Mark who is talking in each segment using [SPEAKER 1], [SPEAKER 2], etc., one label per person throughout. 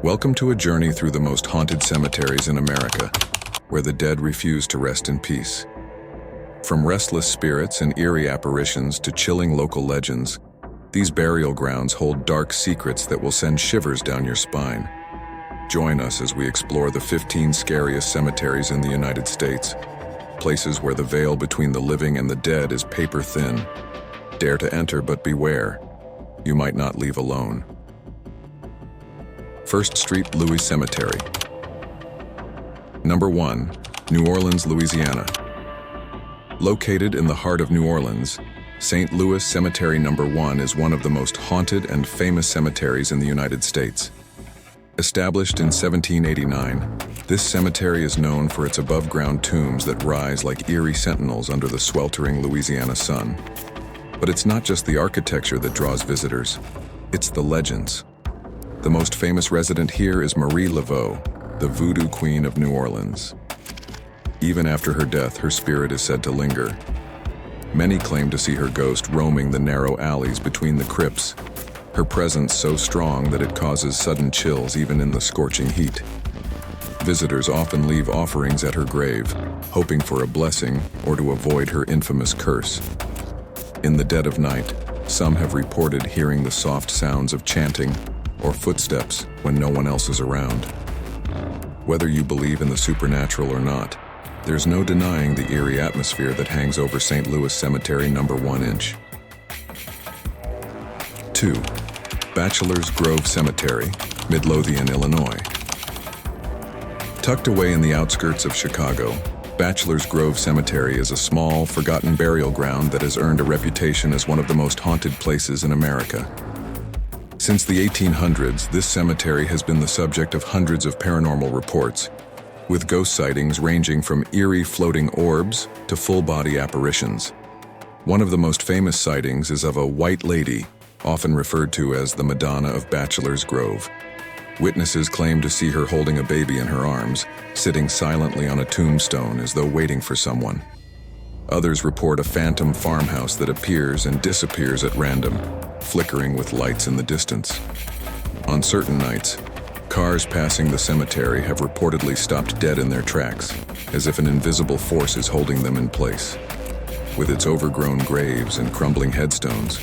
[SPEAKER 1] Welcome to a journey through the most haunted cemeteries in America, where the dead refuse to rest in peace. From restless spirits and eerie apparitions to chilling local legends, these burial grounds hold dark secrets that will send shivers down your spine. Join us as we explore the 15 scariest cemeteries in the United States, places where the veil between the living and the dead is paper thin. Dare to enter, but beware. You might not leave alone. First Street Louis Cemetery. Number 1, New Orleans, Louisiana. Located in the heart of New Orleans, St. Louis Cemetery No. 1 is one of the most haunted and famous cemeteries in the United States. Established in 1789, this cemetery is known for its above-ground tombs that rise like eerie sentinels under the sweltering Louisiana sun. But it's not just the architecture that draws visitors, it's the legends. The most famous resident here is Marie Laveau, the voodoo queen of New Orleans. Even after her death, her spirit is said to linger. Many claim to see her ghost roaming the narrow alleys between the crypts, her presence so strong that it causes sudden chills even in the scorching heat. Visitors often leave offerings at her grave, hoping for a blessing or to avoid her infamous curse. In the dead of night, some have reported hearing the soft sounds of chanting or footsteps when no one else is around. Whether you believe in the supernatural or not, there's no denying the eerie atmosphere that hangs over St. Louis Cemetery No. 1. 2. Bachelors Grove Cemetery, Midlothian, Illinois. Tucked away in the outskirts of Chicago, Bachelors Grove Cemetery is a small, forgotten burial ground that has earned a reputation as one of the most haunted places in America. Since the 1800s, this cemetery has been the subject of hundreds of paranormal reports, with ghost sightings ranging from eerie floating orbs to full-body apparitions. One of the most famous sightings is of a white lady, often referred to as the Madonna of Bachelors Grove. Witnesses claim to see her holding a baby in her arms, sitting silently on a tombstone as though waiting for someone. Others report a phantom farmhouse that appears and disappears at random, flickering with lights in the distance. On certain nights, cars passing the cemetery have reportedly stopped dead in their tracks, as if an invisible force is holding them in place. With its overgrown graves and crumbling headstones,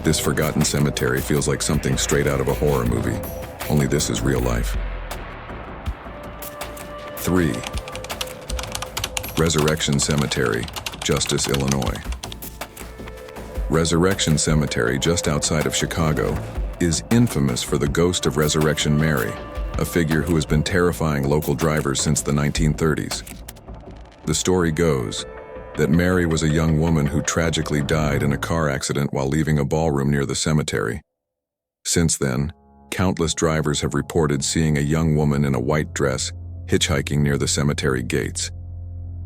[SPEAKER 1] this forgotten cemetery feels like something straight out of a horror movie, only this is real life. 3. Resurrection Cemetery, Justice, Illinois. Resurrection Cemetery, just outside of Chicago, is infamous for the ghost of Resurrection Mary, a figure who has been terrifying local drivers since the 1930s. The story goes that Mary was a young woman who tragically died in a car accident while leaving a ballroom near the cemetery. Since then, countless drivers have reported seeing a young woman in a white dress hitchhiking near the cemetery gates.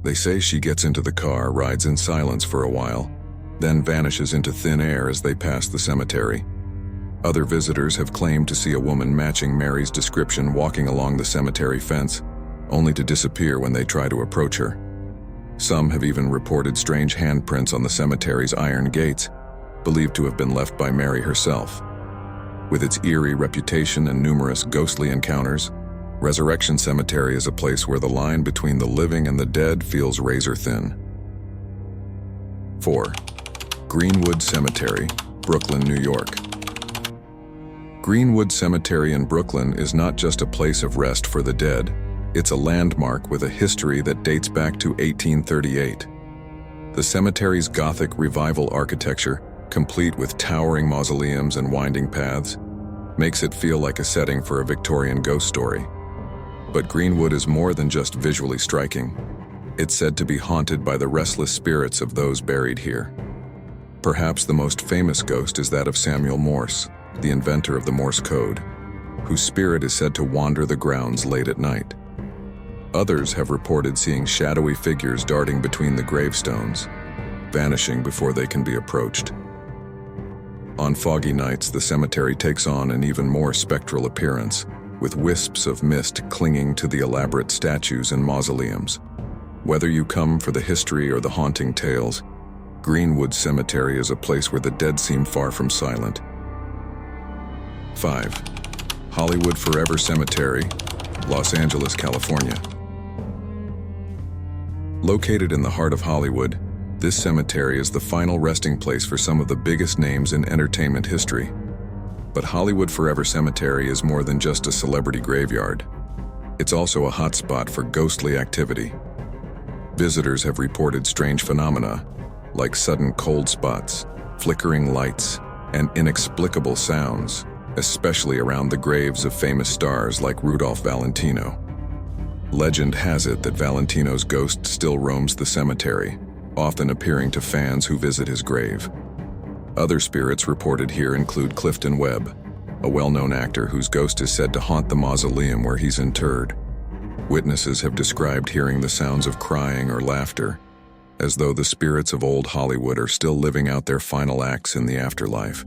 [SPEAKER 1] They say she gets into the car, rides in silence for a while, then vanishes into thin air as they pass the cemetery. Other visitors have claimed to see a woman matching Mary's description walking along the cemetery fence, only to disappear when they try to approach her. Some have even reported strange handprints on the cemetery's iron gates, believed to have been left by Mary herself. With its eerie reputation and numerous ghostly encounters, Resurrection Cemetery is a place where the line between the living and the dead feels razor thin. 4. Greenwood Cemetery, Brooklyn, New York. Greenwood Cemetery in Brooklyn is not just a place of rest for the dead, it's a landmark with a history that dates back to 1838. The cemetery's Gothic Revival architecture, complete with towering mausoleums and winding paths, makes it feel like a setting for a Victorian ghost story. But Greenwood is more than just visually striking. It's said to be haunted by the restless spirits of those buried here. Perhaps the most famous ghost is that of Samuel Morse, the inventor of the Morse code, whose spirit is said to wander the grounds late at night. Others have reported seeing shadowy figures darting between the gravestones, vanishing before they can be approached. On foggy nights, the cemetery takes on an even more spectral appearance, with wisps of mist clinging to the elaborate statues and mausoleums. Whether you come for the history or the haunting tales, Greenwood Cemetery is a place where the dead seem far from silent. 5. Hollywood Forever Cemetery, Los Angeles, California. Located in the heart of Hollywood, this cemetery is the final resting place for some of the biggest names in entertainment history. But Hollywood Forever Cemetery is more than just a celebrity graveyard. It's also a hotspot for ghostly activity. Visitors have reported strange phenomena, like sudden cold spots, flickering lights, and inexplicable sounds, especially around the graves of famous stars like Rudolph Valentino. Legend has it that Valentino's ghost still roams the cemetery, often appearing to fans who visit his grave. Other spirits reported here include Clifton Webb, a well-known actor whose ghost is said to haunt the mausoleum where he's interred. Witnesses have described hearing the sounds of crying or laughter, as though the spirits of old Hollywood are still living out their final acts in the afterlife.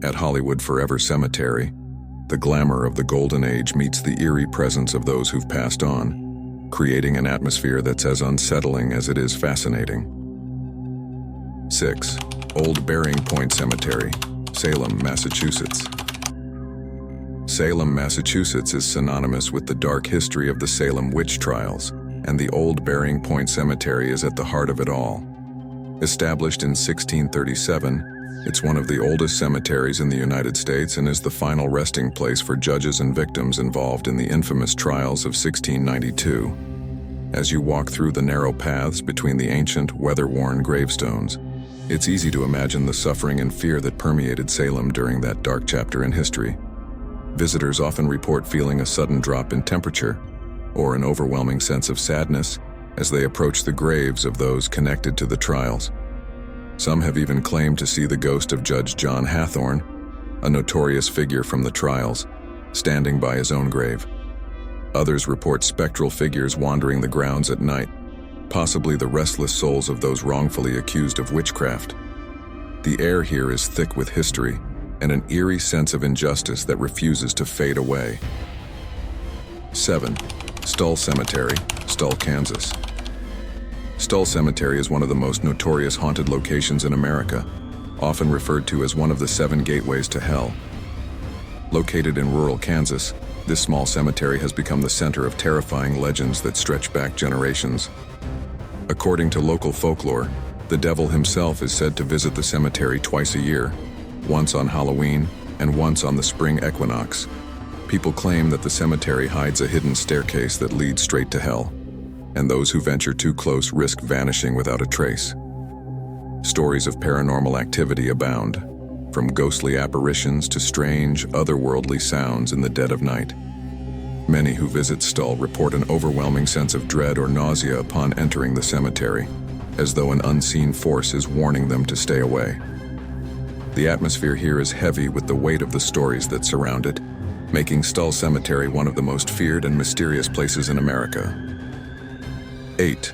[SPEAKER 1] At Hollywood Forever Cemetery, the glamour of the Golden Age meets the eerie presence of those who've passed on, creating an atmosphere that's as unsettling as it is fascinating. 6. Old Burying Point Cemetery, Salem, Massachusetts. Salem, Massachusetts is synonymous with the dark history of the Salem witch trials, and the Old Burying Point Cemetery is at the heart of it all. Established in 1637, it's one of the oldest cemeteries in the United States and is the final resting place for judges and victims involved in the infamous trials of 1692. As you walk through the narrow paths between the ancient, weather-worn gravestones, it's easy to imagine the suffering and fear that permeated Salem during that dark chapter in history. Visitors often report feeling a sudden drop in temperature or an overwhelming sense of sadness as they approach the graves of those connected to the trials. Some have even claimed to see the ghost of Judge John Hathorne, a notorious figure from the trials, standing by his own grave. Others report spectral figures wandering the grounds at night, possibly the restless souls of those wrongfully accused of witchcraft. The air here is thick with history and an eerie sense of injustice that refuses to fade away. 7. Stull Cemetery, Stull, Kansas. Stull Cemetery is one of the most notorious haunted locations in America, often referred to as one of the 7 gateways to hell. Located in rural Kansas, this small cemetery has become the center of terrifying legends that stretch back generations. According to local folklore, the devil himself is said to visit the cemetery twice a year, once on Halloween and once on the spring equinox. People claim that the cemetery hides a hidden staircase that leads straight to hell, and those who venture too close risk vanishing without a trace. Stories of paranormal activity abound, from ghostly apparitions to strange, otherworldly sounds in the dead of night. Many who visit Stull report an overwhelming sense of dread or nausea upon entering the cemetery, as though an unseen force is warning them to stay away. The atmosphere here is heavy with the weight of the stories that surround it, making Stull Cemetery one of the most feared and mysterious places in America. 8.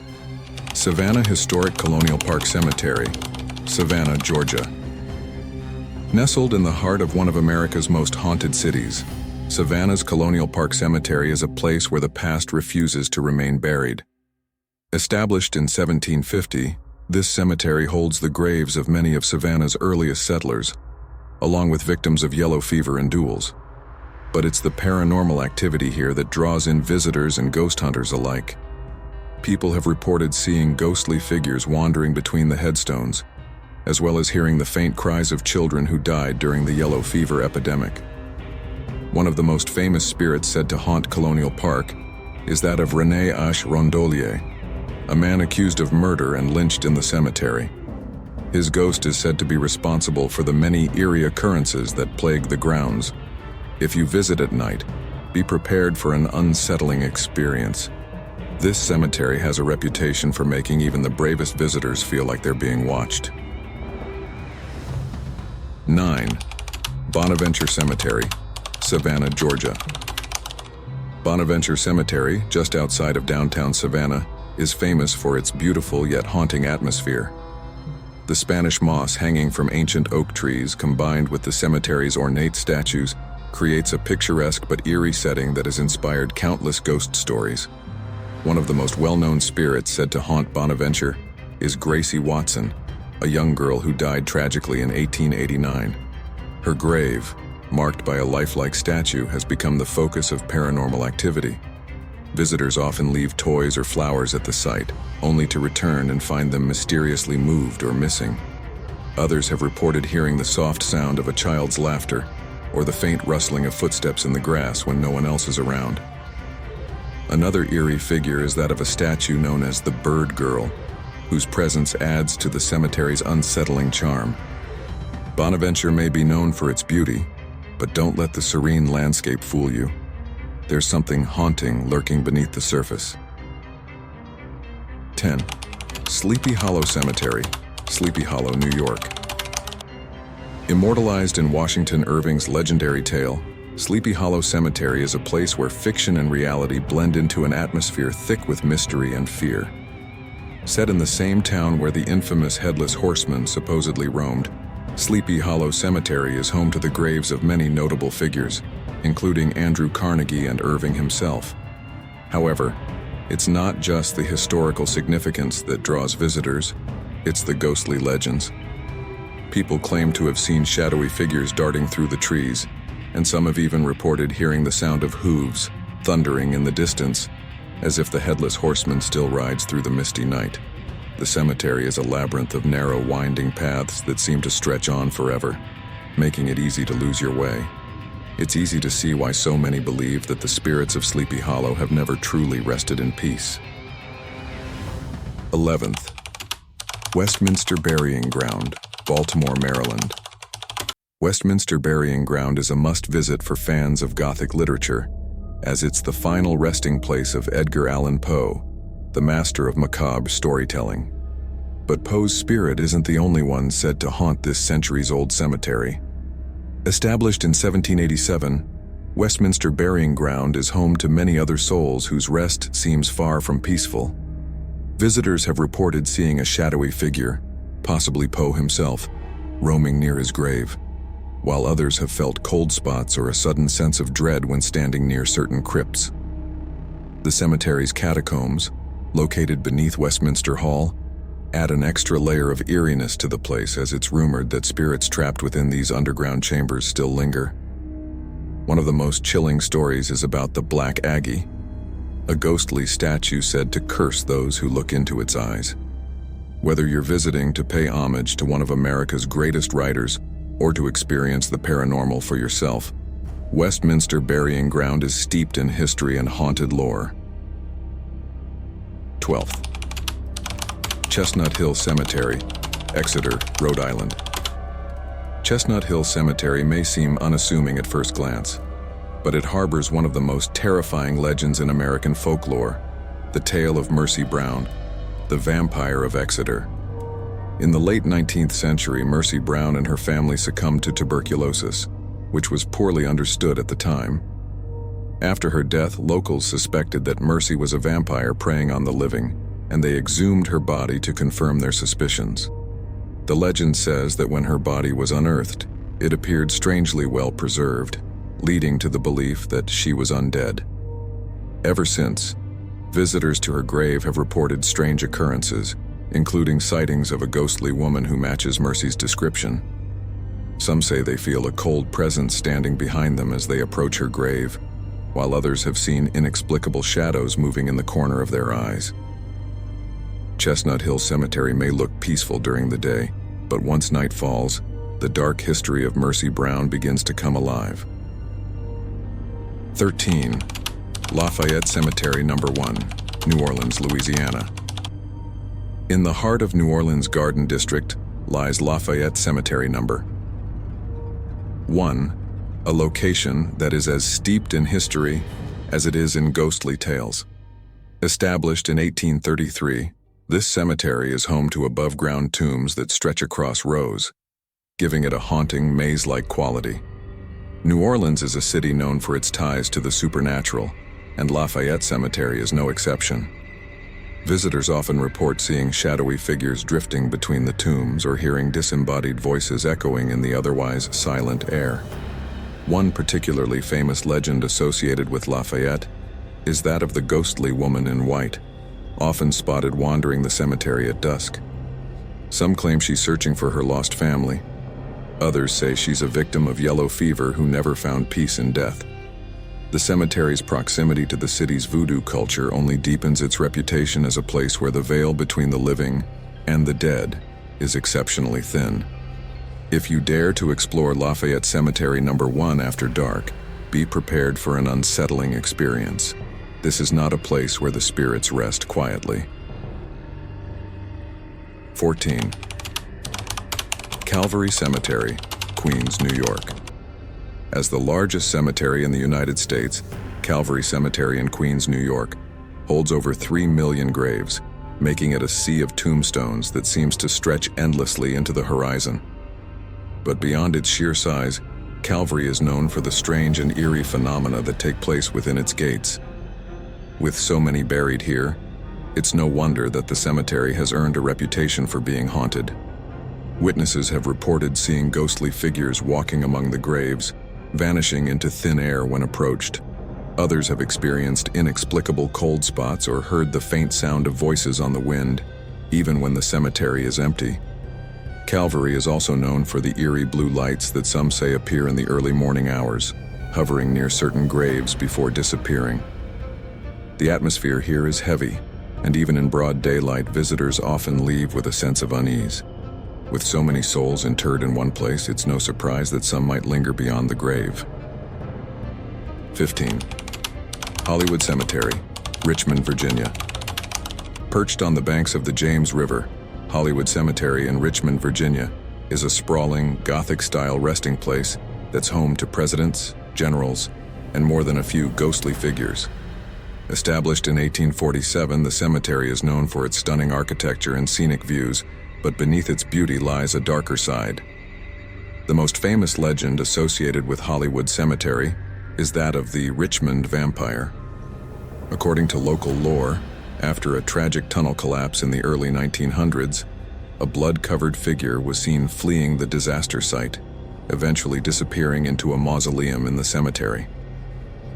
[SPEAKER 1] Savannah Historic Colonial Park Cemetery, Savannah, Georgia. Nestled in the heart of one of America's most haunted cities, Savannah's Colonial Park Cemetery is a place where the past refuses to remain buried. Established in 1750, this cemetery holds the graves of many of Savannah's earliest settlers, along with victims of yellow fever and duels. But it's the paranormal activity here that draws in visitors and ghost hunters alike. People have reported seeing ghostly figures wandering between the headstones, as well as hearing the faint cries of children who died during the yellow fever epidemic. One of the most famous spirits said to haunt Colonial Park is that of René H. Rondolier, a man accused of murder and lynched in the cemetery. His ghost is said to be responsible for the many eerie occurrences that plague the grounds. If you visit at night, be prepared for an unsettling experience. This cemetery has a reputation for making even the bravest visitors feel like they're being watched. 9. Bonaventure Cemetery, Savannah, Georgia. Bonaventure Cemetery, just outside of downtown Savannah, is famous for its beautiful yet haunting atmosphere. The Spanish moss hanging from ancient oak trees, combined with the cemetery's ornate statues, creates a picturesque but eerie setting that has inspired countless ghost stories. One of the most well-known spirits said to haunt Bonaventure is Gracie Watson, a young girl who died tragically in 1889. Her grave, marked by a lifelike statue, has become the focus of paranormal activity. Visitors often leave toys or flowers at the site, only to return and find them mysteriously moved or missing. Others have reported hearing the soft sound of a child's laughter or the faint rustling of footsteps in the grass when no one else is around. Another eerie figure is that of a statue known as the Bird Girl, whose presence adds to the cemetery's unsettling charm. Bonaventure may be known for its beauty, but don't let the serene landscape fool you. There's something haunting lurking beneath the surface. 10. Sleepy Hollow Cemetery, Sleepy Hollow, New York. Immortalized in Washington Irving's legendary tale, Sleepy Hollow Cemetery is a place where fiction and reality blend into an atmosphere thick with mystery and fear. Set in the same town where the infamous Headless Horseman supposedly roamed, Sleepy Hollow Cemetery is home to the graves of many notable figures, including Andrew Carnegie and Irving himself. However, it's not just the historical significance that draws visitors, it's the ghostly legends. People claim to have seen shadowy figures darting through the trees, and some have even reported hearing the sound of hooves thundering in the distance, as if the Headless Horseman still rides through the misty night. The cemetery is a labyrinth of narrow, winding paths that seem to stretch on forever, making it easy to lose your way. It's easy to see why so many believe that the spirits of Sleepy Hollow have never truly rested in peace. 11th. Westminster Burying Ground, Baltimore, Maryland. Westminster Burying Ground is a must-visit for fans of Gothic literature, as it's the final resting place of Edgar Allan Poe, the master of macabre storytelling. But Poe's spirit isn't the only one said to haunt this centuries-old cemetery. Established in 1787, Westminster Burying Ground is home to many other souls whose rest seems far from peaceful. Visitors have reported seeing a shadowy figure, possibly Poe himself, roaming near his grave, while others have felt cold spots or a sudden sense of dread when standing near certain crypts. The cemetery's catacombs, located beneath Westminster Hall, add an extra layer of eeriness to the place, as it's rumored that spirits trapped within these underground chambers still linger. One of the most chilling stories is about the Black Aggie, a ghostly statue said to curse those who look into its eyes. Whether you're visiting to pay homage to one of America's greatest writers or to experience the paranormal for yourself, Westminster Burying Ground is steeped in history and haunted lore. 12th. Chestnut Hill Cemetery, Exeter, Rhode Island. Chestnut Hill Cemetery may seem unassuming at first glance, but it harbors one of the most terrifying legends in American folklore, the tale of Mercy Brown, the vampire of Exeter. In the late 19th century, Mercy Brown and her family succumbed to tuberculosis, which was poorly understood at the time. After her death, locals suspected that Mercy was a vampire preying on the living, and they exhumed her body to confirm their suspicions. The legend says that when her body was unearthed, it appeared strangely well preserved, leading to the belief that she was undead. Ever since, visitors to her grave have reported strange occurrences, including sightings of a ghostly woman who matches Mercy's description. Some say they feel a cold presence standing behind them as they approach her grave, while others have seen inexplicable shadows moving in the corner of their eyes. Chestnut Hill Cemetery may look peaceful during the day, but once night falls, the dark history of Mercy Brown begins to come alive. 13. Lafayette Cemetery No. 1, New Orleans, Louisiana. In the heart of New Orleans' Garden District lies Lafayette Cemetery No. 1, a location that is as steeped in history as it is in ghostly tales. Established in 1833, this cemetery is home to above-ground tombs that stretch across rows, giving it a haunting, maze-like quality. New Orleans is a city known for its ties to the supernatural, and Lafayette Cemetery is no exception. Visitors often report seeing shadowy figures drifting between the tombs or hearing disembodied voices echoing in the otherwise silent air. One particularly famous legend associated with Lafayette is that of the ghostly woman in white, often spotted wandering the cemetery at dusk. Some claim she's searching for her lost family, Others say she's a victim of yellow fever who never found peace in death. The cemetery's proximity to the city's voodoo culture only deepens its reputation as a place where the veil between the living and the dead is exceptionally thin. If you dare to explore Lafayette Cemetery number 1 after dark, be prepared for an unsettling experience. This is not a place where the spirits rest quietly. 14. Calvary Cemetery, Queens, New York. As the largest cemetery in the United States, Calvary Cemetery in Queens, New York, holds over 3 million graves, making it a sea of tombstones that seems to stretch endlessly into the horizon. But beyond its sheer size, Calvary is known for the strange and eerie phenomena that take place within its gates. With so many buried here, it's no wonder that the cemetery has earned a reputation for being haunted. Witnesses have reported seeing ghostly figures walking among the graves, vanishing into thin air when approached. Others have experienced inexplicable cold spots or heard the faint sound of voices on the wind, even when the cemetery is empty. Calvary is also known for the eerie blue lights that some say appear in the early morning hours, hovering near certain graves before disappearing. The atmosphere here is heavy, and even in broad daylight, visitors often leave with a sense of unease. With so many souls interred in one place, it's no surprise that some might linger beyond the grave. 15. Hollywood Cemetery, Richmond, Virginia. Perched on the banks of the James River, Hollywood Cemetery in Richmond, Virginia, is a sprawling, Gothic-style resting place that's home to presidents, generals, and more than a few ghostly figures. Established in 1847, the cemetery is known for its stunning architecture and scenic views, but beneath its beauty lies a darker side. The most famous legend associated with Hollywood Cemetery is that of the Richmond vampire. According to local lore, after a tragic tunnel collapse in the early 1900s, a blood-covered figure was seen fleeing the disaster site, eventually disappearing into a mausoleum in the cemetery.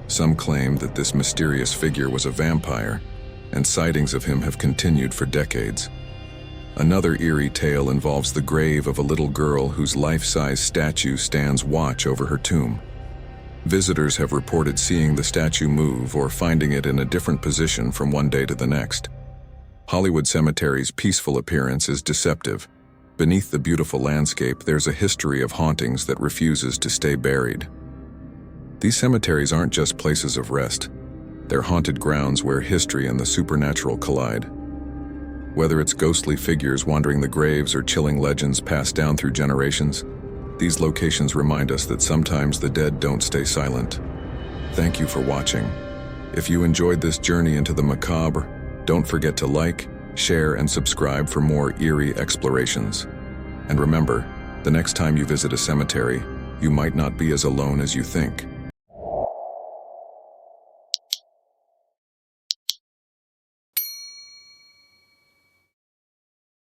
[SPEAKER 1] Some claim that this mysterious figure was a vampire, and sightings of him have continued for decades. Another eerie tale involves the grave of a little girl whose life-size statue stands watch over her tomb. Visitors have reported seeing the statue move or finding it in a different position from one day to the next. Hollywood Cemetery's peaceful appearance is deceptive. Beneath the beautiful landscape, there's a history of hauntings that refuses to stay buried. These cemeteries aren't just places of rest. They're haunted grounds where history and the supernatural collide. Whether it's ghostly figures wandering the graves or chilling legends passed down through generations, these locations remind us that sometimes the dead don't stay silent. Thank you for watching. If you enjoyed this journey into the macabre, don't forget to like, share, and subscribe for more eerie explorations. And remember, the next time you visit a cemetery, you might not be as alone as you think.